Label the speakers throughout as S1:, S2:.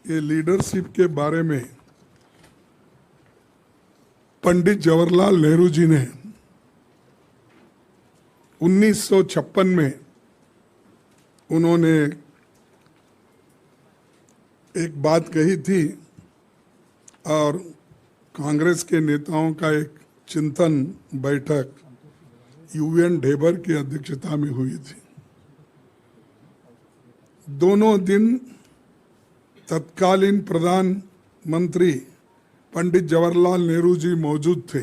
S1: ये लीडरशिप के बारे में पंडित जवाहरलाल नेहरू जी ने 1956 में उन्होंने एक बात कही थी और कांग्रेस के नेताओं का एक चिंतन बैठक यूएन ढेबर की अध्यक्षता में हुई थी। दोनों दिन तत्कालीन प्रधानमंत्री पंडित जवाहरलाल नेहरू जी मौजूद थे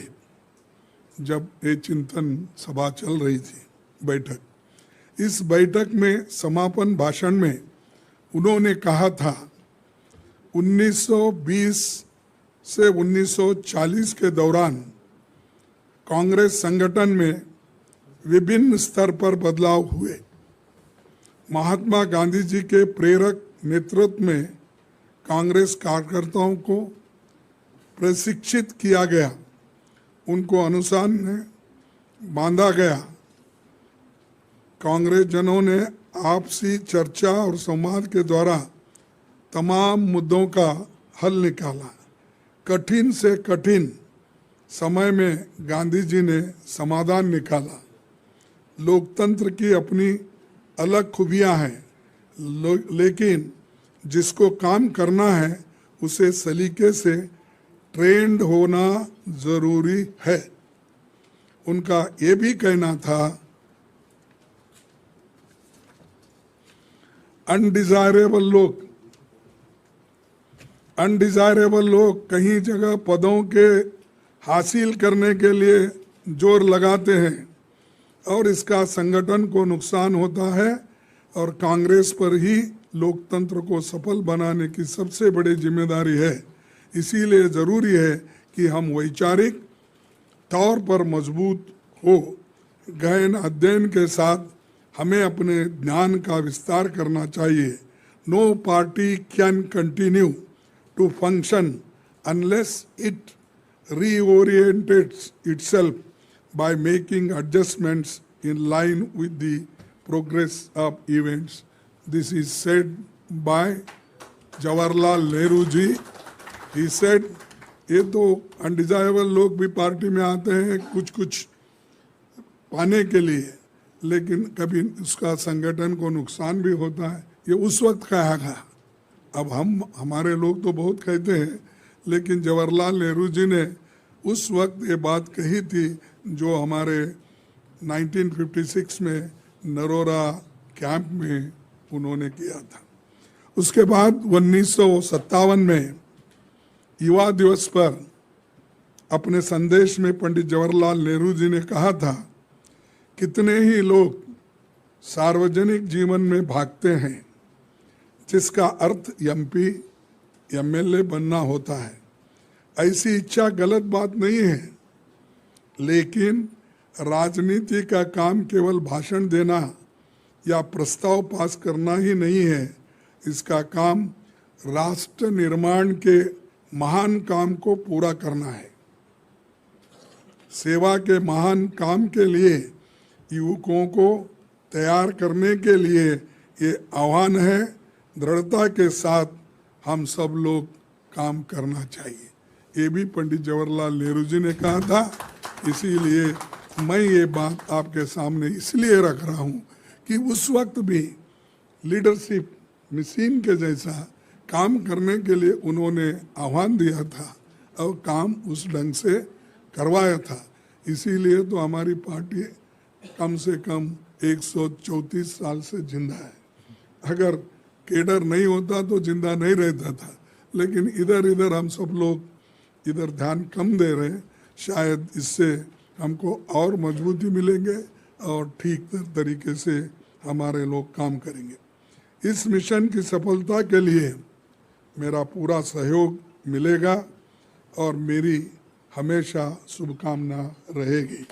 S1: जब ये चिंतन सभा चल रही थी बैठक। इस बैठक में समापन भाषण में उन्होंने कहा था 1920 से 1940 के दौरान कांग्रेस संगठन में विभिन्न स्तर पर बदलाव हुए। महात्मा गांधी जी के प्रेरक नेतृत्व में कांग्रेस कार्यकर्ताओं को प्रशिक्षित किया गया, उनको अनुशासन में बांधा गया। कांग्रेस जनों ने आपसी चर्चा और संवाद के द्वारा तमाम मुद्दों का हल निकाला। कठिन से कठिन समय में गांधी जी ने समाधान निकाला। लोकतंत्र की अपनी अलग खूबियां हैं, लेकिन जिसको काम करना है उसे सलीके से ट्रेंड होना जरूरी है। उनका ये भी कहना था अनडिजायरेबल लोग कहीं जगह पदों के हासिल करने के लिए जोर लगाते हैं और इसका संगठन को नुकसान होता है और कांग्रेस पर ही लोकतंत्र को सफल बनाने की सबसे बड़ी जिम्मेदारी है। इसीलिए जरूरी है कि हम वैचारिक तौर पर मजबूत हो। गहन अध्ययन के साथ हमें अपने ज्ञान का विस्तार करना चाहिए। No party can continue to function unless it reorientates itself by making adjustments in line with the progress of events. This is said by Jawaharlal Nehru ji. He said, ये तो अनडिजायरेबल लोग भी पार्टी में आते हैं कुछ पाने के लिए, लेकिन कभी उसका संगठन को नुकसान भी होता है। ये उस वक्त कहा था। अब हमारे लोग तो बहुत कहते हैं, लेकिन जवाहरलाल नेहरू जी ने उस वक्त ये बात कही थी जो हमारे 1956 में नरोरा कैंप में उन्होंने किया था। उसके बाद 1957 में युवा दिवस पर अपने संदेश में पंडित जवाहरलाल नेहरू जी ने कहा था, कितने ही लोग सार्वजनिक जीवन में भागते हैं जिसका अर्थ एमपी एमएलए बनना होता है। ऐसी इच्छा गलत बात नहीं है, लेकिन राजनीति का काम केवल भाषण देना या प्रस्ताव पास करना ही नहीं है। इसका काम राष्ट्र निर्माण के महान काम को पूरा करना है। सेवा के महान काम के लिए युवकों को तैयार करने के लिए ये आह्वान है। दृढ़ता के साथ हम सब लोग काम करना चाहिए। ये भी पंडित जवाहरलाल नेहरू जी ने कहा था। इसीलिए मैं ये बात आपके सामने इसलिए रख रहा हूँ कि उस वक्त भी लीडरशिप मशीन के जैसा काम करने के लिए उन्होंने आह्वान दिया था और काम उस ढंग से करवाया था। इसीलिए तो हमारी पार्टी कम से कम 134 साल से जिंदा है। अगर केडर नहीं होता तो जिंदा नहीं रहता था, लेकिन इधर हम सब लोग इधर ध्यान कम दे रहे हैं। शायद इससे हमको और मजबूती मिलेंगे और ठीक तरीके से हमारे लोग काम करेंगे। इस मिशन की सफलता के लिए मेरा पूरा सहयोग मिलेगा और मेरी हमेशा शुभकामना रहेगी।